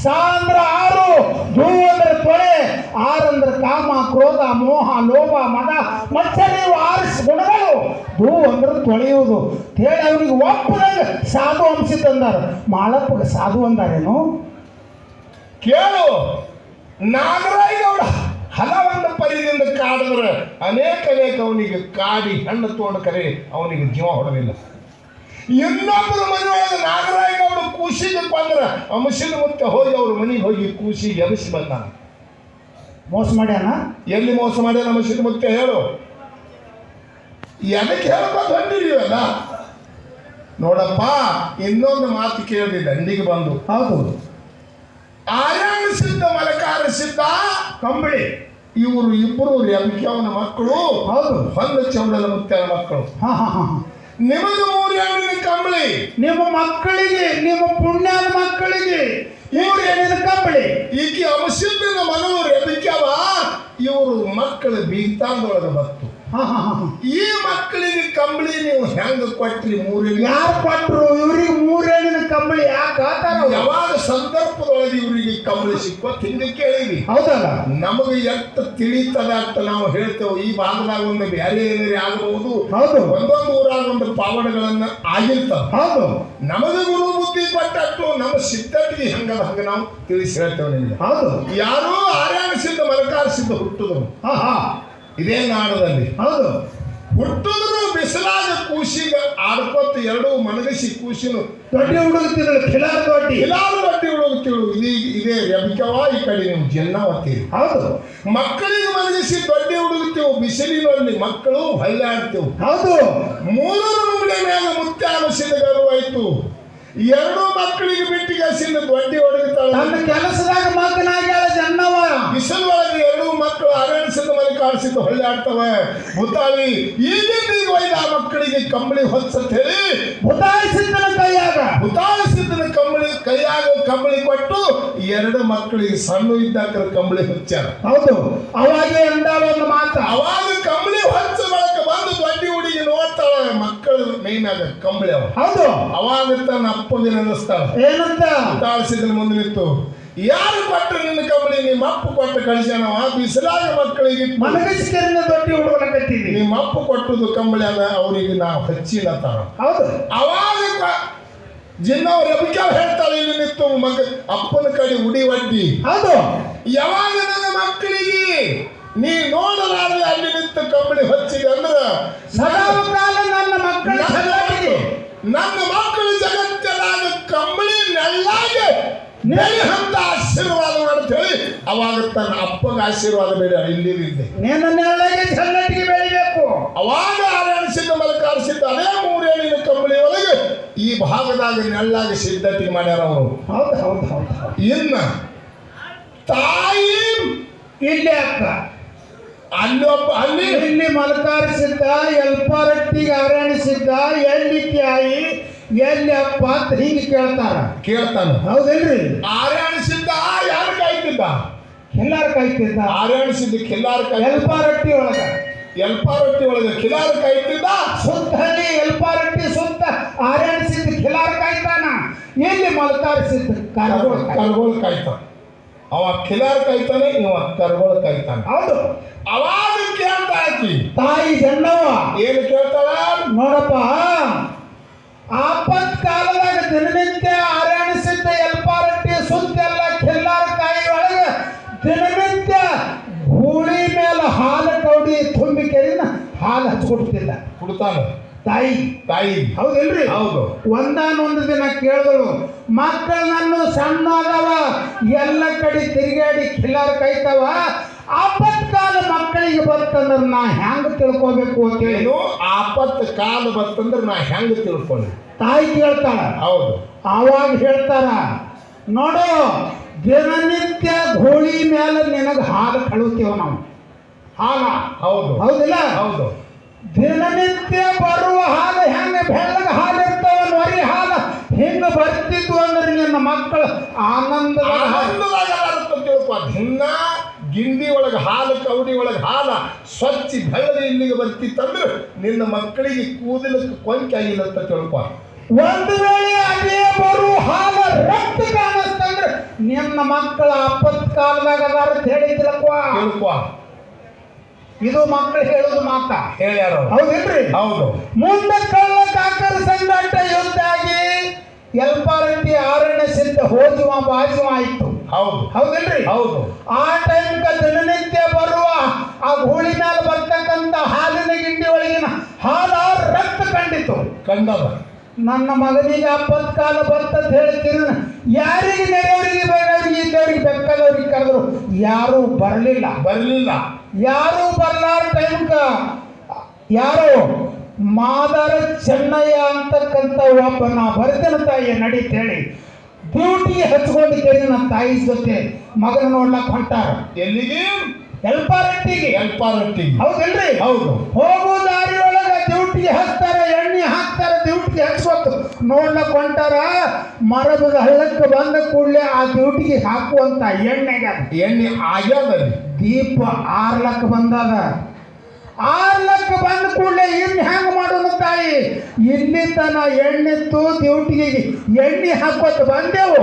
ಸಾ ಅಂದ್ರೆ 6, ಧೂ ಅಂದ್ರೆ ತೊಳೆ, 6 ಅಂದ್ರೆ ಕಾಮ ಕ್ರೋಧ ಮೋಹ ಲೋಭ ಮದ ಮತ್ಸರ ಇವು 6 ಗುಣಗಳು. ಧೂ ಅಂದ್ರೆ ತೊಳೆಯುವುದು ಹೇಳಿ ಅವನಿಗೆ ಒಪ್ಪದಂಗ ಸಾಧು ಅಂಶಿತಂದಾರ. ಮಾಳಪ್ಪಗೆ ಸಾಧು ಅಂದಾರೇನು ಕೇಳು. ನಾಗರಾಯಗೌಡ ಹಲವೊಂದು ಪರಿದಿಂದ ಕಾಡಿದ್ರೆ ಅನೇಕ ಅವನಿಗೆ ಕಾಡಿ ಹಣ್ಣು ತಗೊಂಡು ಕರೆ ಅವನಿಗೆ ಜೀವ ಹೊಡೆದಿಲ್ಲ. ಇನ್ನೊಬ್ಬರ ಮನೆಯೊಳಗೆ ನಾಗರಾಯಗೌಡ ಕೂಸಿಗೆ ಬಂದ್ರೆ ಅಂಶದ ಮುತ್ತೆ ಹೋಗಿ ಅವ್ರ ಮನೆಗೆ ಹೋಗಿ ಕೂಸಿಗೆ ಎಬ್ಬಿಸಿ ಬಂದಾನ. ಮೋಸ ಮಾಡ್ಯಾನ? ಎಲ್ಲಿ ಮೋಸ ಮಾಡ್ಯಾನ ಅಂಶದ ಮುತ್ತೆ ಹೇಳು. ಎದಕ್ಕೆ ಹೇಳ್ಕೊಂಡು ಹೊಂದಿದೀವಲ್ಲ ನೋಡಪ್ಪ. ಇನ್ನೊಂದು ಮಾತು ಕೇಳಿದೆ ದಂಡಿಗೆ ಬಂದು. ಹೌದು. ಆರ್ಯಾಣ ಸಿದ್ಧ ಮಲಕಾರ ಸಿದ್ಧ ಕಂಬಳಿ ಇವರು ಇಬ್ಬರು ರೆಬಕ್ಯವನ ಮಕ್ಕಳು. ಹೌದು. ಹೊಂದ ಚೌಡನ ಮುತ್ಯನ ಮಕ್ಕಳು. ನಿಮಗೆ 3 ಹೆಣ್ಣಿನ ಕಂಬಳಿ. ನಿಮ್ಮ ಮಕ್ಕಳಿಗೆ, ನಿಮ್ಮ ಪುಣ್ಯದ ಮಕ್ಕಳಿಗೆ 3 ಹೆಣ್ಣಿನ ಕಂಬಳಿ. ಈಕೆ ಅಂಶದ ಮಗಳು ರೆಬಕ್ಯವ. ಇವರು ಮಕ್ಕಳು ಬೀಗ್ತಾಂದೊಳಗೆ ಬತ್ತು. ಈ ಮಕ್ಕಳಿಗೆ ಕಂಬಳಿ ನೀವು ಹೆಂಗ ಕೊಟ್ರಿ? 3 ಯಾರು ಕೊಟ್ರು? ಇವ್ರಿಗೆ 3 ಹೆಣ್ಣಿನ ಕಂಬಳಿ ಯಾಕೆ? ಯಾವಾಗ ಸಂದರ್ಭದೊಳಗೆ ಇವರಿಗೆ ಕಂಬಳಿ ಸಿಕ್ಕೋತ್ ಹಿಂದೆ ಕೇಳಿವಿ. ಹೌದಲ್ಲ? ನಮಗೆ ಎಷ್ಟು ತಿಳಿತದ ಅಂತ ನಾವು ಹೇಳ್ತೇವೆ. ಈ ಭಾಗದಾಗ ಒಂದು ಬೇರೆ ಏನೇ ಆಗಬಹುದು. ಹೌದು. ಒಂದೊಂದು ಊರಾಗ ಒಂದು ಪಾವನಗಳನ್ನ ಆಗಿರ್ತಾವ. ಹೌದು. ನಮಗೆ ಗುರು ಬುದ್ಧಿ ಕೊಟ್ಟಟ್ಟು ನಮ್ಮ ಸಿದ್ಧಟಿಗೆ ಹಂಗದ ಹಂಗ ನಾವು ತಿಳಿಸಿ ಹೇಳ್ತೇವೆ ನಿಮಗೆ. ಹೌದು. ಯಾರು ಆರ್ಯಾಣ ಸಿದ್ಧ ಮಲಕಾರ ಸಿದ್ಧ ಹುಟ್ಟುದ್ರು ಇದೇ ನಾಡದಲ್ಲಿ. ಹೌದು. ಹುಟ್ಟಿದ್ರು ಬಿಸಿಲಾಗ ಕೂಸಿಗ ಆಡ್ಕೊತ 2 ಮನಗಸಿ ಕೂಸಿನು ದೊಡ್ಡ ಹುಡುಗುತ್ತಿರಲು ಖಿಲಾರ ದೊಡ್ಡಿ ಹುಡುಗುತ್ತಿಳು. ಇದೇ ರೆಬಕವ. ಈ ಕಡೆ ನೀವು ಜನ್ನಾವತ್ತೀರಿ. ಹೌದು. ಮಕ್ಕಳಿಗೆ ಮನಗಸಿ ದೊಡ್ಡ ಹುಡುಗುತ್ತೇವು. ಬಿಸಿಲಿನಲ್ಲಿ ಮಕ್ಕಳು ಹಳ್ಳಾಡ್ತೇವು. ಹೌದು. 3 ಮುಂಗಡೆ ಮ್ಯಾಗ ಮುತ್ಯ ಅನಿಸಿದ ಗರ್ವಾಯ್ತು. 2 ಮಕ್ಕಳಿಗೆ ಬಿಟ್ಟಿಗೆ ಹಸಿಂದ ದೊಡ್ಡಿ ಹೊಡೆಯುತ್ತಾಳೆ. ನನ್ನ ಕೆಲಸದಾಗ ಮಗನಾಗ್ಯಾಳ ಜನ್ನವ. ಬಿಸಿಲೊಳಗೆ 2 ಮಕ್ಕಳು ಅರಣಿಸಿದ ಮನೆ ಕಾಣಿಸಿದ್ದು ಹೊಳ್ಳಿ ಆಡ್ತವೆ. ಭೂತಾಳಿ ಈಗಿಂದ ಒಯ್ದ ಆ ಮಕ್ಕಳಿಗೆ ಕಂಬಳಿ ಹೊಚ್ಚಂತ ಹೇಳಿ ಭೂತಾಳಿಸಿದ್ದನ ಕೈಯಾಗ ಕಂಬಳಿ ಕೊಟ್ಟು 2 ಮಕ್ಕಳಿಗೆ ಸಣ್ಣ ಇದ್ದಾಗ ಕಂಬಳಿ ಹೊಚ್ಚಾರ. ಹೌದು. ಅವಾಗೆ ಅಂದಾಳ ಒಂದು ಮಾತು. ಅವಾಗ ಕಂಬಳಿ ಹೊಚ್ಚ ಬಳಕ ಬಂದು ದೊಡ್ಡಿ ಹುಡುಗಿ ನೋಡ್ತಾಳೆ ಮಕ್ಕಳ ಮೈನಾಗ ಕಂಬಳಿ. ಹೌದು. ಅವಾಗ ತನ್ನ ಅಪ್ಪಗೆ ನೆನೆಸ್ತಾಳ. ಏನಂತ? ಭೂತಾಳಿಸಿದ ಮುಂದೆ ನಿಂತು ಯಾರು ಕೊಟ್ಟರು ನಿನ್ನ ಕಂಬಳಿ? ನಿಮ್ಮ ಅಪ್ಪ ಕೊಟ್ಟು ಕಳಿಸ್ಯಾನವ. ಬಿಸಿಲಾಗ ಮಕ್ಕಳಿಗೆ ಮನಗಸಿಕರಿಂದ ದೊಡ್ಡ ಹುಡುಗನ ಕಟ್ಟಿದ್ವಿ. ನಿಮ್ಮ ಅಪ್ಪ ಕೊಟ್ಟದ್ದು ಕಂಬಳಿ ಅದ ಅವರಿಗೆ ನಾವು ಹಚ್ಚಿಲ್ಲತ್ತಾರ. ಹೌದು. ಅವಾಗ ಜಿನ್ನವ್ರು ಎಬ್ಬಿಕಾವ್ ಹೇಳ್ತಾಳೆ ಇಲ್ಲಿ ನಿಂತು ಅಪ್ಪನ ಕಡೆ ಉಡಿ ಒಡ್ಡಿ. ಹೌದು. ಯಾವಾಗ ನನ್ನ ಮಕ್ಕಳಿಗೆ ನೀ ನೋಡಲಾರದೆ ಅಲ್ಲಿ ನಿಂತು ಕಂಬಳಿ ಹೊಚ್ಚಿದೆ ಅಂದ್ರೆ ಸದಾಕಾಲ ನನ್ನ ಮಕ್ಕಳ ನನ್ನ ಮಕ್ಕಳು ಜಗತ್ತನಾಗ ಕಂಬಳಿ ನೆಳ್ಳಾಗೆ ನೆಲೆ ಅಂತ ಆಶೀರ್ವಾದ ಮಾಡ್ತೇಳಿ ಅವಾಗ ತನ್ನ ಅಪ್ಪಗೆ ಆಶೀರ್ವಾದ ಬೇಡ ಇಲ್ಲಿದೆ ನಿನ್ನ ನೆಳ್ಳಾಗೆ ಚನ್ನಟ್ಟಿಗೆ ಬೆಳಿಬೇಕು. ಅವಾಗ ಆರಾಣಿಸಿದ್ದ ಮಲಕಾರಿಸಿದ್ದ ಅದೇ ಮೂರೇಳಿನ ಕಂಬಳಿ ಒಳಗೆ ಈ ಭಾಗದಾಗ ನೆಳ್ಳಾಗಿ ಸಿದ್ಧತೆ ಮಾಡ್ಯಾರ ಅವರು. ಹೌದು ಹೌದು ಹೌದು. ಇನ್ನ ತಾಯಿ ಇಲ್ಲಿ ಅಕ್ಕ ಅಲ್ಲಿ ಇಲ್ಲಿ ಮಲಕಾರಿಸಿದ್ದ ಎಲ್ಪಾರಟ್ಟಿಗೆ ಆರಾಣಿಸಿದ್ದ ಎಲ್ಲಿ ತಾಯಿ ಎಲ್ಲಿ ಅಪ್ಪ ಅಂತ ಹಿಂಗೆ ಕೇಳ್ತಾನ. ಹೌದೇನ್ರಿ? ಆರಾಣಿಸಿದ್ದ ಯಾರು ಕಾಯ್ತಿದ್ದ? ಕಿಲ್ಲಾರ ಕಾಯ್ತಿದ್ದ. ಆರಾಣಿಸಿದ್ದ ಕಿಲ್ಲಾರ ಎಲ್ಪಾರಟ್ಟಿ ಒಳಗ ಕಿಲಾರ ಕಾಯ್ತಿದ್ದ. ಸುತ್ತ ಹಳ್ಳಿ ಎಲ್ಪಾರಟ್ಟಿ ಸುತ್ತ ಆರಾಣಿಸಿದ್ದ ಕಿಲಾರ ಕಾಯ್ತಾನ. ಎಲ್ಲಿ ಮಲಕಾರಿಸಿದ್ದ ಕರ್ಗೋಳ ಕಾಯ್ತಾನ. ಅವ ಕಿಲಾರ ಕಾಯ್ತಾನೆ, ಇವ ಕರ್ಗೋಳ ಕಾಯ್ತಾನೆ. ಹೌದು. ಅವಾಗ ಕೇಳ್ತಾ ಆಕಿ ತಾಯಿ ಜನ್ನವ್ವ ಏನು ಕೇಳ್ತಾಳ? ನೋಡಪ್ಪ, ಆಪತ್ ಕಾಲದಾಗ ದಿನನಿತ್ಯ ಆರಾಣಿಸಿದ್ದ ಎಲ್ಪಾರಟ್ಟಿ ಸುತ್ತೆಲ್ಲ ಕಿಲ್ಲಾರ ಕಾಯಿ ಒಳಗ ದಿನನಿತ್ಯ ಗೂಳಿ ಮೇಲೆ ಹಾಲು ಕೌಡಿ ತುಂಬಿ ಕೆರಿನ ಹಾಲು ಹಚ್ಕೊಡ್ತಿಲ್ಲ. ಕುಡ್ತಾನ ತಾಯಿ. ಹೌದಿಲ್ರಿ? ಹೌದು. ಒಂದಾನೊಂದು ದಿನ ಕೇಳಿದಳು, ಮಕ್ಕಳು ನನ್ನ ಸಣ್ಣ ಅದಾವ, ಎಲ್ಲ ಕಡೆ ತಿರುಗಾಡಿ ಕಿಲ್ಲಾರ ಕಾಯ್ತಾವ, ಆಪತ್ಕಾಲ ಮಕ್ಕಳಿಗೆ ಬರ್ತಂದ್ರೆ ನಾ ಹೆಂಗ ತಿಳ್ಕೊಬೇಕು ಅಂತ ಹೇಳಿ. ಆಪತ್ ಕಾಲ ಬರ್ತಂದ್ರೆ ನಾ ಹೆಂಗ ತಿಳ್ಕೊಳ್ಳಿ? ತಾಯಿ ಕೇಳ್ತಾಳ. ಹೌದು. ಆವಾಗ ಹೇಳ್ತಾರ, ನೋಡು, ದಿನನಿತ್ಯ ಗೋಳಿ ಮೇಲೆ ನಿನಗೆ ಹಾಲು ಕಳುತ್ತೀವ ನಾವು. ಹಾಲ ಹೌದು. ಹೌದಿಲ್ಲ? ಹೌದು. ದಿನನಿತ್ಯ ಬರುವ ಹಾಲು ಹೆಂಗ ಬೆಳ್ಳಗೆ ಹಾಲು ಇರ್ತಾವ, ನೊರಿ ಹಾಲು ಹಿಂಗ ಬರ್ತಿದ್ವು ಅಂದ್ರೆ ನಿನ್ನ ಮಕ್ಕಳು ಆನಂದದಾಗ ತಿಳ್ಕೊ. ದಿನ ಗಿಂಡಿ ಒಳಗೆ ಹಾಲು ಕೌಡಿ ಒಳಗೆ ಹಾಲ ಸ್ವಚ್ಛ ಬೆಳ್ಳಗೆ ಇಲ್ಲಿಗೆ ಬರ್ತಿತ್ತಂದ್ರೆ ನಿನ್ನ ಮಕ್ಕಳಿಗೆ ಕೂದಲಕ್ಕೆ ಕೊಂಚ ಆಗಿಲ್ಲ ಅಂತ ತಿಳ್ಕೊ. ಒಂದು ವೇಳೆ ಅದೇ ಬರುವ ಹಾಲು ರಕ್ತ ಕಾಣಿಸ್ತಂದ್ರೆ ನಿನ್ನ ಮಕ್ಕಳ ಆಪತ್ ಕಾಲದಾಗ ಅದಾರ ಅಂತ ಹೇಳಿ ತಿಳ್ಕೊ. ಇದು ಮಕ್ಕಳು ಹೇಳುದು ಮಾತ ಹೇಳ್ಯಾರ. ಹೌದಿಲ್ರಿ? ಹೌದು. ಮುಂದೆ ಕಳ್ಳ ಕಾಕರ ಸಂಗಟ ಯುದ್ಧ ಆಗಿ ಎಲ್ಪಾರಟ್ಟಿ ಆರಣ್ಯ ಸಿದ್ಧ ಹೋಜುವ ಬಾಜುವ ಆಯ್ತು. ಹೌದು. ಹೌದಿಲ್ರಿ? ಹೌದು. ಆ ಟೈಮ್ ದಿನನಿತ್ಯ ಬರುವ ಆ ಗೂಳಿ ಮೇಲೆ ಬರ್ತಕ್ಕಂಥ ಹಾಲಿನ ಗಿಂಡಿ ಒಳಗಿನ ಹಾಲ ರಕ್ತ ಕಂಡದ. ನನ್ನ ಮಗನಿಗೆ ಆಪತ್ ಕಾಲ ಬರ್ತಂತ ಹೇಳ್ತೀರಿ, ಯಾರಿಗೆ ನೆರೆಯವರಿಗೆ ಬೇರೆಯವರಿಗೆ ಇದ್ದವ್ರಿಗೆ ಬೆಕ್ಕದವ್ರಿಗೆ ಕರೆದ್ರು ಯಾರೂ ಬರಲಿಲ್ಲ. ಯಾರೂ ಬರಲಾರ ಟೈಮ್ಕ ಯಾರೋ ಮಾದರ ಚೆನ್ನಯ್ಯ ಅಂತಕ್ಕಂಥ ಒಬ್ಬ ನಾ ಬರ್ತೇನೆ ತಾಯಿ ನಡೀತೇಳಿ ಡ್ಯೂಟಿಗೆ ಹಚ್ಕೊಂಡು ಕೇಳಿ ನನ್ನ ತಾಯಿ ಜೊತೆ ಮಗನ ನೋಡ್ಲಕ್ ಹೊಂಟಾರ. ಎಲ್ಲಿಗೆ? ಎಲ್ಪಾರಟ್ಟಿಗೆ. ಹೌದಿಲ್ರಿ? ಹೌದು. ಹೋಗೋ ದಾರಿ ಒಳಗ ಡ್ಯೂಟಿಗೆ ಹಚ್ತಾರ, ಎಣ್ಣೆ ಹಾಕ್ತಾರ, ಡ್ಯೂಟಿಗೆ ಹಚ್ಕೊತು ನೋಡ್ಲಕ್ ಹೊಂಟಾರ. ಮರಬದ ಹಳ್ಳಕ್ಕೆ ಬಂದ ಕೂಡಲೇ ಆ ಡ್ಯೂಟಿಗೆ ಹಾಕುವಂತ ಎಣ್ಣೆ ಆಗ್ಯಾದ. ದೀಪ ಆರ್ಲಕ್ ಬಂದದ. ಆರ್ಲಕ್ ಬಂದ ಕೂಡಲೇ ಇನ್ನು ಹೆಂಗ್ ಮಾಡೋಣ ತಾಯಿ? ಇಲ್ಲಿ ತನ ಎಣ್ಣಿತ್ತು, ಡ್ಯೂಟಿಗೆ ಎಣ್ಣೆ ಹಾಕೋತ ಬಂದೆವು.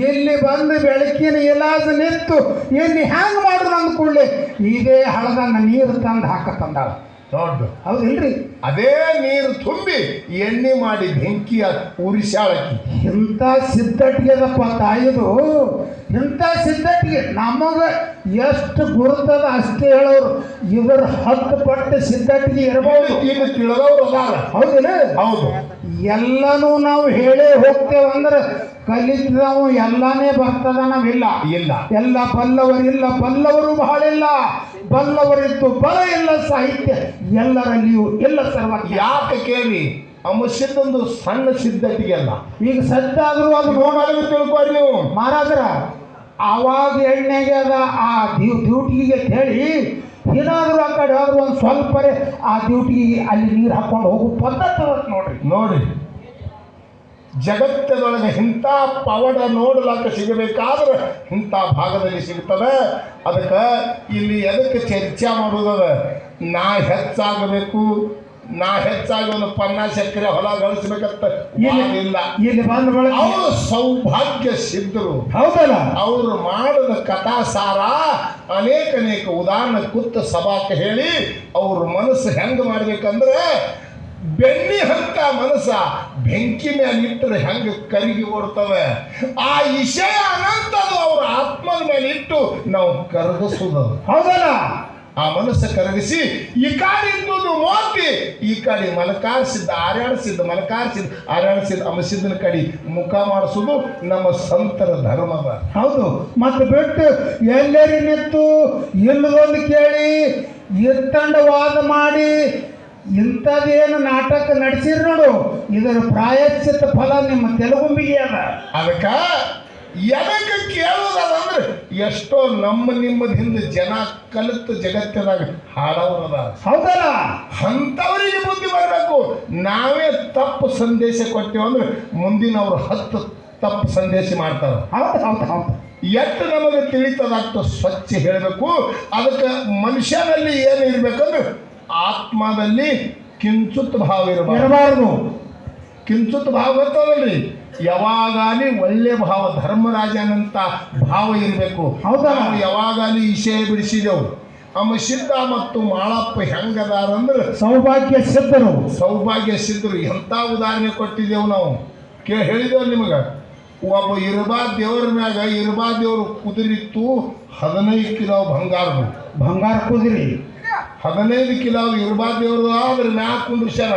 ಇಲ್ಲಿ ಬಂದು ಬೆಳಕಿನ ಇಲಾಜ ನಿಂತು ಇನ್ನು ಹೆಂಗ್ ಮಾಡೋಣ ಅಂದ ಕೂಡಲೇ ಇದೇ ಹಳದಂಗ ನೀರು ತಂದು ಹಾಕತ್ತಂದಾಳ. ನೋಡ್ದು. ಹೌದಿಲ್ರಿ? ಅದೇ ನೀರು ತುಂಬಿ ಎಣ್ಣೆ ಮಾಡಿ ಬೆಂಕಿಯ ಉರಿಸಾಳಕ್ಕಿ. ಇಂಥ ಸಿದ್ಧಟಿಗೆದಪ್ಪ ತಾಯಿದು. ಇಂಥ ಸಿದ್ಧಟಿಗೆ ನಮಗ ಎಷ್ಟು ಗುರುತದ ಅಷ್ಟೇ ಹೇಳೋರು. ಇವರು 10 ಪಟ್ಟು ಸಿದ್ಧಟಿಗೆ ಇರಬಹುದು. ಈಗ ತಿಳಿದವ್ರು ಅದಾರ. ಹೌದಿಲ್ಲ? ಹೌದು. ಎಲ್ಲನೂ ನಾವು ಹೇಳೇ ಹೋಗ್ತೇವಂದ್ರೆ ಕಲಿತವು ಎಲ್ಲಾನೇ ಬರ್ತದ ನಾವಿಲ್ಲ. ಎಲ್ಲ ಬಲ್ಲವರಿಲ್ಲ, ಬಲ್ಲವರು ಬಹಳ ಇಲ್ಲ. ಬಲ್ಲವರಿತ್ತು ಬಲ ಇಲ್ಲ, ಸಾಹಿತ್ಯ ಎಲ್ಲರಲ್ಲಿಯೂ ಇಲ್ಲ ಸರ್ವ. ಯಾಕೆ ಕೇಳಿ? ಸಿದ್ಧೊಂದು ಸಣ್ಣ ಸಿದ್ಧಟಿಗೆಲ್ಲ ಈಗ ಸದ್ದಾದ್ರೂ ಅದು ನೋಡೋದು ತಿಳ್ಕೊರಿ ನೀವು ಮಹಾರಾಜರ. ಆವಾಗ ಎಣ್ಣೆಗೆ ಅದ ಆ ಡ್ಯೂಟಿಗೆ ಹೇಳಿ ಏನಾದರೂ ಆ ಕಡೆ ಆದ್ರೂ ಒಂದು ಸ್ವಲ್ಪ ಆ ಡ್ಯೂಟಿಗೆ ಅಲ್ಲಿ ನೀರು ಹಾಕೊಂಡು ಹೋಗೋ ಪದ್ಧತಿ ನೋಡ್ರಿ. ಜಗತ್ತದೊಳಗೆ ಇಂಥ ಪವಾಡ ನೋಡಲಾಕ ಸಿಗಬೇಕಾದ್ರೆ ಇಂಥ ಭಾಗದಲ್ಲಿ ಸಿಗ್ತದೆ. ಅದಕ್ಕೆ ಇಲ್ಲಿ ಎದಕ್ಕೆ ಚರ್ಚೆ ಮಾಡೋದದ? ನಾ ಹೆಚ್ಚಾಗಬೇಕು, ನಾ ಹೆಚ್ಚಾಗಿ ಒಂದು 50 ಎಕರೆ ಹೊಲ ಗಳಿಸ್ಬೇಕಂತ ಇಲ್ಲ. ಇಲ್ಲಿ ಬಂದ ಅವರು ಸೌಭಾಗ್ಯ ಸಿದ್ಧರು. ಹೌದಲ್ಲ? ಅವರು ಮಾಡಿದ ಕಥಾಸಾರ ಅನೇಕ ಉದಾಹರಣೆ ಕೂತ ಸಭಾಕ್ಕೆ ಹೇಳಿ ಅವ್ರ ಮನಸ್ಸು ಹೆಂಗೆ ಮಾಡ್ಬೇಕಂದ್ರೆ ಬೆಣ್ಣಿ ಹಂತ ಮನಸ್ಸ ಬೆಂಕಿ ಮೇಲೆ ಇಟ್ಟರೆ ಹೆಂಗೆ ಕರಿಗಿ ಓಡ್ತವೆ, ಆ ವಿಷಯ ಅನಂತದು ಅವ್ರ ಆತ್ಮದ ಮೇಲೆ ಇಟ್ಟು ನಾವು ಕರಗಿಸುವುದು. ಹೌದಲ್ಲ? ಆ ಮನಸ್ಸು ಕರಗಿಸಿ ಈ ಕಾಡಿ ಇದ್ದು ಮೋತಿ ಈ ಕಡೆ ಮಲಕಾರಿಸಿದ್ದ ಆರ್ಯಾಡಿಸಿದ್ದ ಅಮಸಿದ್ದನ ಕಡೆ ಮುಖ ಮಾಡಿಸೋದು ನಮ್ಮ ಸಂತರ ಧರ್ಮದ. ಹೌದು. ಮತ್ತೆ ಬಿಟ್ಟು ಎಲ್ಲರಿ ನಿಂತು ಇಲ್ಲದೊಂದು ಕೇಳಿ ಇತ್ತಂಡವಾದ ಮಾಡಿ ಇಂಥದ್ದೇನು ನಾಟಕ ನಡೆಸಿರಿ ನೋಡು, ಇದರ ಪ್ರಾಯಶ್ಚಿತ್ತ ಫಲ ನಿಮ್ಮ ತೆಲುಗುಂಬಿಗೆ ಅದ. ಅದಕ್ಕೆ ಎದಕ್ಕೆ ಕೇಳೋದಂದ್ರೆ ಎಷ್ಟೋ ನಿಮ್ಮದ ಹಿಂದೆ ಜನ ಕಲಿತು ಜಗತ್ತಿನಾಗ ಹಾಡೋರದ. ಹೌದಲ್ಲ? ಅಂಥವ್ರಿಗೆ ಬುದ್ಧಿ ಬರಬೇಕು. ನಾವೇ ತಪ್ಪು ಸಂದೇಶ ಕೊಟ್ಟೇವು ಅಂದ್ರೆ ಮುಂದಿನವ್ರು 10 ತಪ್ಪು ಸಂದೇಶ ಮಾಡ್ತಾರೆ. ಹೌದು. ಎಷ್ಟು ನಮಗೆ ತಿಳಿತದಷ್ಟು ಸ್ವಚ್ಛ ಹೇಳಬೇಕು. ಅದಕ್ಕೆ ಮನುಷ್ಯನಲ್ಲಿ ಏನು ಇರ್ಬೇಕಂದ್ರೆ ಆತ್ಮದಲ್ಲಿ ಕಿಂಚುತ್ ಭಾವ ಇರಬಾರ್ದು. ಕಿಂಚುತ್ ಭಾವ ಗೊತ್ತದಲ್ರಿ, ಯಾವಾಗಲಿ ಒಳ್ಳೆ ಭಾವ, ಧರ್ಮರಾಜನಂತ ಭಾವ ಇರಬೇಕು. ಹೌದಾ? ನಾವು ಯಾವಾಗಲಿ ವಿಷಯ ಬಿಡಿಸಿದೆವು. ಸಿದ್ಧ ಮತ್ತು ಮಾಳಪ್ಪ ಹೆಂಗದಾರಂದ್ರೆ ಸೌಭಾಗ್ಯ ಸಿದ್ಧರು. ಎಂಥ ಉದಾಹರಣೆ ಕೊಟ್ಟಿದ್ದೆವು ನಾವು. ಹೇಳಿದೆವು ನಿಮಗೆ. ಒಬ್ಬ ಇರ್ಬಾ ದೇವ್ರ ಮ್ಯಾಗ ಇರ್ಬಾ ದೇವ್ರು ಕುದುರಿತ್ತು 15 ಕಿಲೋ ಬಂಗಾರ ಕುದುರಿ. 15 ಕಿಲೋ ಇರ್ಬಾ ದೇವ್ರದು ಅದ್ರ ಮ್ಯಾಗ ಕುಂಡ್ರಿಸ್ಯಾರ.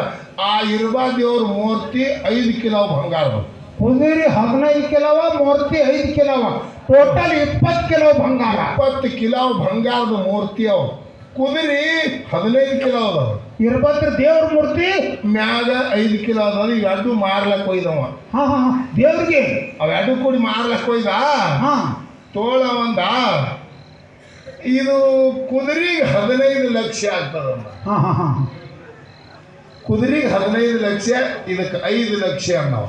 ಆ ಇರ್ಬಾ ದೇವ್ರ ಮೂರ್ತಿ 5 ಕಿಲೋ ಬಂಗಾರ. ಕುದುರಿ 15 ಕಿಲೋವ, ಮೂರ್ತಿ 5 ಕಿಲೋವ, ಟೋಟಲ್ 20 ಕಿಲೋ ಬಂಗಾರ. 20 ಕಿಲೋ ಬಂಗಾರದ ಮೂರ್ತಿ ಅವು. ಕುದುರಿ 15 ಕಿಲೋ ಅದಾವ. ಇರ್ಬೇಕ್ರಿ ದೇವ್ರ ಮೂರ್ತಿ ಮ್ಯಾಗ 5 ಕಿಲೋ ಅದಾವ. ಇವೆರಡು ಮಾರ್ಲಕ್ಕೆ ಹೋಯ್ದವ. ದೇವ್ರಿಗೆ ಅವೆರಡು ಕೂಡಿ ಮಾರ್ಲಕ್ಕೆ ಹೋಯ್ದ. ತೋಳ ಒಂದ ಇದು ಕುದುರೆಗೆ 15 ಲಕ್ಷ ಆಗ್ತದಮ್ಮ. ಕುದುರೆಗೆ 15 ಲಕ್ಷ, ಇದಕ್ಕೆ 5 ಲಕ್ಷ ಅನ್ನವ.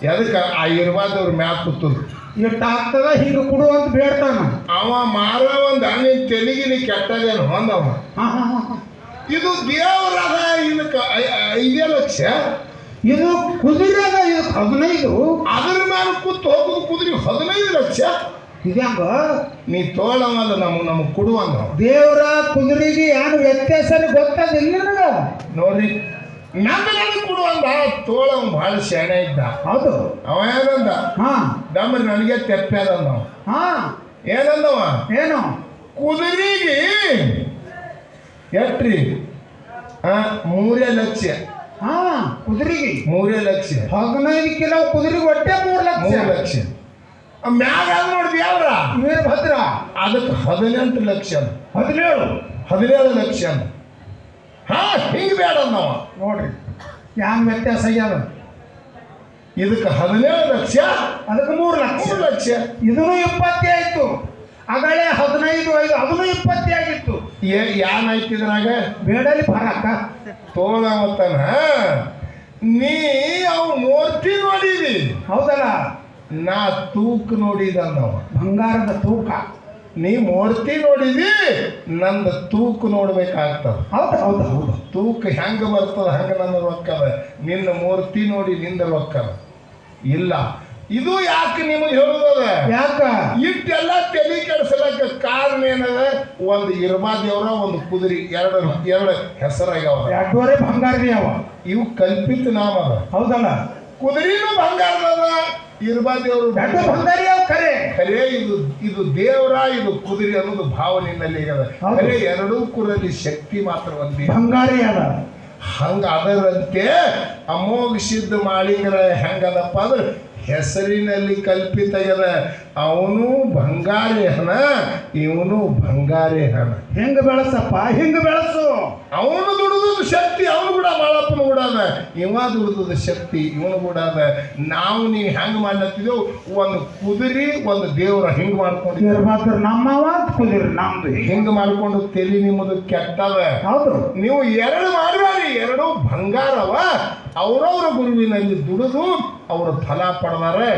ಎದಕ್ಕೆ ಆ ಇರ್ಬಾದವ್ರ ಮ್ಯಾಕ್ ಕೂತದ್ರು. ಎಷ್ಟು ಆಗ್ತದ ಹಿಂಗೆ ಕೊಡು ಅಂತ ಬೇಡ್ತಾನ ಅವ. ಮಾರ ಒಂದು ನಿನ್ ತೆಲಿಗಿನಿ ಕೆಟ್ಟದೇನು ಹೊಂದವ. ಇದು ದೇವರದ. ಇದಕ್ಕೆ 5 ಲಕ್ಷ. ಇದು ಕುದುರೆ ಅದ, ಇದು 15. ಅದ್ರ ಮೇಲೆ ಕೂತು ಹೋಗುದು ಕುದುರೆ 15 ಲಕ್ಷ. ಇದ್ಯಾಂಗ ನೀ ತೋಳವಲ್ಲ ನಮಗೆ ಕೊಡುವಂಗ. ದೇವರ ಕುದುರೆಗೆ ಏನು ವ್ಯತ್ಯಾಸ ಗೊತ್ತದಿಲ್ಲ ನನಗ. ನೋಡ್ರಿ, ನನಗೆ ಕೊಡುವಂಗ ತೋಳ ಭಾಳ ಶಾಣೆ ಇದ್ದ. ಹೌದು. ಅವ ಏನಂದ, ದಮ್ರಿ ನನಗೆ ತೆಪ್ಪೆ ಅದಂದ. ಏನಂದವ, ಏನು ಕುದುರೆಗೆ ಎಟ್ರಿ 3 ಲಕ್ಷ. ಕುದುರೆಗೆ 3 ಲಕ್ಷ. 15 ಕಿಲೋ ಕುದುರೆಗೆ ಒಟ್ಟೆ 3 ಲಕ್ಷ. ಮ್ಯಾಗ ನೋಡಿದ್ವಿ ಅವ್ರ ವೀರಭದ್ರ. ಅದಕ್ಕೆ 18 ಲಕ್ಷ. 17 ಲಕ್ಷ. ಹಿಂಗೆ ಬೇಡ ನಾವ. ನೋಡ್ರಿ ಹ್ಯಾಂಗ ವ್ಯತ್ಯಾಸ ಆಗ್ಯಾದ. ಇದಕ್ಕೆ 17 ಲಕ್ಷ, ಅದಕ್ಕೆ 3 ಲಕ್ಷ. ಇದೂ 20 ಆಯ್ತು. ಅಗಳೇ 15, 5 ಅದೂ 20 ಆಗಿತ್ತು. ಏನಾಯ್ತು ಇದ್ರಾಗ? ಬೇಡಲಿ ಬರಕ್ಕ ತೋಳವತ್ತನ ನೀ ಅವು ಮೂರ್ತಿ ನೋಡಿದಿ. ಹೌದಲ್ಲ? ನಾ ತೂಕ ನೋಡಿದ ನಾವು. ಬಂಗಾರದ ತೂಕ. ನೀ ಮೂರ್ತಿ ನೋಡಿದಿ, ನಂದು ತೂಕ ನೋಡ್ಬೇಕಾಗ್ತದ. ಹೌದು. ತೂಕ ಹೆಂಗ ಬರ್ತದ ಹಂಗ ನನ್ನ ರೊಕ್ಕದ. ನಿನ್ನ ಮೂರ್ತಿ ನೋಡಿ ನಿಂದ ರೊಕ್ಕದ ಇಲ್ಲ. ಇದು ಯಾಕೆ ನಿಮಗೆ ಹೇಳುದದ? ಯಾಕ ಇಷ್ಟೆಲ್ಲ ತಲೆ ಕೆಡಿಸಲಕ್ಕ ಕಾರಣ ಏನದ? ಒಂದು ಇರ್ಬಾ ದೇವ್ರ, ಒಂದು ಕುದುರೆ, ಎರಡು ಹೆಸರಾಗ್ಯಾವ. 2 ಬಂಗಾರದಿ ಅವ. ಇವು ಕಲ್ಪಿತ ನಾಮ ಅದ. ಹೌದಲ್ಲ? ಕುದುರೆನೂ ಬಂಗಾರದ, ಇರ್ಬಾ ದೇವರು ಬಂಗಾರಿ ಅವ. ಖರೆ ಇದು ದೇವರ, ಇದು ಕುದುರೆ ಅನ್ನೋದು ಭಾವ ನಿನ್ನಲ್ಲಿ ಅದ. ಖರೆ ಎರಡೂ ಕುರಲ್ಲಿ ಶಕ್ತಿ ಮಾತ್ರ ಒಂದೇ ಬಂಗಾರಿ ಅದ. ಹಂಗ ಅದರಂತೆ ಅಮೋಘ ಸಿದ್ಧ ಮಾಳಿಂಗರ ಹೆಂಗದಪ್ಪ ಅಂದ್ರೆ ಹೆಸರಿನಲ್ಲಿ ಕಲ್ಪಿತ ಆಗ್ಯದ. ಅವನು ಬಂಗಾರಿ ಹಣ, ಇವನು ಬಂಗಾರಿ ಹಣ. ಹೆಂಗ ಬೆಳಸಪ್ಪ, ಹಿಂಗ ಬೆಳಸು. ಅವನು ದುಡಿದ ಶಕ್ತಿ ಅವನು ಕೂಡ ಮಾಳಪ್ಪನ ಕೂಡ ಅದ. ಇವ ದುಡಿದ ಶಕ್ತಿ ಇವನು ಕೂಡ ಅದ. ನೀವು ಹೆಂಗ್ ಮಾಡ್ಲತ್ತಿದೆವು? ಒಂದು ಕುದುರೆ, ಒಂದು ದೇವ್ರ ಹಿಂಗ್ ಮಾಡ್ಕೊಂಡಿದ್ದೀವಿ. ನಮ್ಮವ ಕುದುರೆ ನಮ್ದು. ಹಿಂಗ್ ಮಾಡ್ಕೊಂಡು ತಲೆ ನಿಮ್ಮದು ಕೆಟ್ಟದ. ಹೌದು. ನೀವು 2 ಮಾಡಬೇಡಿ. 2 ಬಂಗಾರವ. ಅವರವರ ಗುರುವಿನಲ್ಲಿ ದುಡಿದು ಅವರು ಫಲ ಪಡೆದಾರೆ.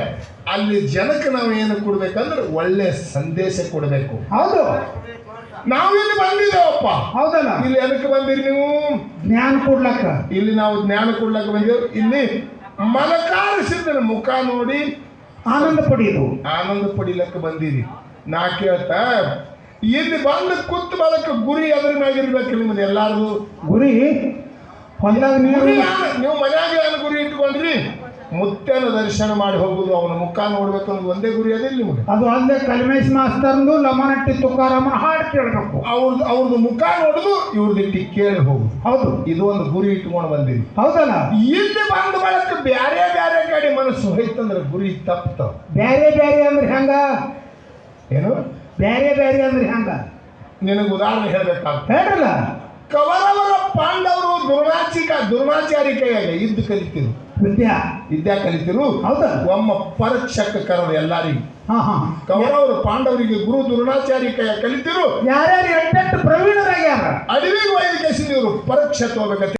ಅಲ್ಲಿ ಜನಕ್ಕೆ ನಾವು ಏನು ಕೊಡ್ಬೇಕಂದ್ರೆ ಒಳ್ಳೆ ಸಂದೇಶ ಕೊಡಬೇಕು. ಹೌದು. ನಾವಿಲ್ಲಿ ಬಂದಿದ್ದೇವಪ್ಪ. ಹೌದಲ್ಲ? ಇಲ್ಲಿ ಎದಕ್ಕೆ ಬಂದಿರಿ ನೀವು? ಜ್ಞಾನ ಕೊಡ್ಲಕ್ಕ. ಇಲ್ಲಿ ನಾವು ಜ್ಞಾನ ಕೊಡ್ಲಕ್ಕ ಬಂದೇವು. ಇಲ್ಲಿ ಮಲಕಾರಿಸಿದ ಮುಖ ನೋಡಿ ಆನಂದ ಪಡಿಲಕ್ಕ ಬಂದಿರಿ. ನಾ ಕೇಳ್ತಾ, ಇಲ್ಲಿ ಬಂದು ಕೂತ್ ಬಳಕ ಗುರಿ ಅದ್ರ ಮ್ಯಾಗಿರ್ಬೇಕು ನಿಮ್ದು ಎಲ್ಲಾರ್ದು. ಗುರಿ ಹೊಲ್ದಾಗ ನೀರು ನೀವು ಮನ್ಯಾಗ ಏನು ಗುರಿ ಇಟ್ಕೊಂಡ್ರಿ ಮುತ್ಯನ ದರ್ಶನ ಮಾಡಿ ಹೋಗುದು, ಅವನ ಮುಖ ನೋಡ್ಬೇಕು ಅನ್ನೋದು ಒಂದೇ ಗುರಿ ಅದಿಲ್ಲ ನಿಮ್ಗೆ. ಅದು ಅಲ್ಲದೆ ಕಲ್ಮೇಶ್ ಮಾಸ್ತರ್ದು ಲಮನಟ್ಟಿ ತುಕಾರಾಮನ ಹಾಡು ಕೇಳಬೇಕು, ಅವ್ರದ್ದು ಮುಖ ನೋಡುದು, ಇವ್ರದಿಟ್ಟು ಕೇಳಿ ಹೋಗುದು. ಹೌದು, ಇದು ಒಂದು ಗುರಿ ಇಟ್ಕೊಂಡು ಬಂದಿರಿ. ಹೌದಲ್ಲ? ಇಲ್ಲಿ ಬಂದ ಬಳಕ ಬ್ಯಾರೆ ಬ್ಯಾರೆ ಕಡೆ ಮನಸ್ಸು ಹೋಯ್ತಂದ್ರೆ ಗುರಿ ತಪ್ತಾವ. ಬ್ಯಾರೆ ಬ್ಯಾರೆ ಅಂದ್ರೆ ಹೆಂಗ? ಏನು ಬ್ಯಾರೆ ಬ್ಯಾರೆ ಅಂದ್ರೆ ಹೆಂಗ? ನಿನಗೆ ಉದಾಹರಣೆ ಹೇಳ್ಬೇಕಾಗ್ತದೆ. ಹೇಳ್ರಲ್ಲ. ಕೌರವರ ಪಾಂಡವರು ದುರ್ನಾಚಾರಿಕೆಯಾಗಿ ಇದ್ದು ಕಲಿತಿರು, ವಿದ್ಯಾ ಕಲಿತಿರು. ಹೌದಾ? ಒಮ್ಮ ಪರೀಕ್ಷಕ ಕರೆದು ಎಲ್ಲರಿಗೂ. ಹಾ ಹಾ. ಕೌರವರು ಪಾಂಡವರಿಗೆ ಗುರು ದುರ್ನಾಚಾರಿಕೆಯ ಕಲಿತಿರು. ಯಾರ್ಯಾರು ಎಂಟೆಂಟು ಪ್ರವೀಣರಾಗ್ಯಾರ ಅಡವಿಗೆ ವೈದ್ಯಕೇಶಿದ್ರು ಪರೀಕ್ಷೆ ತಗೋಬೇಕಂತ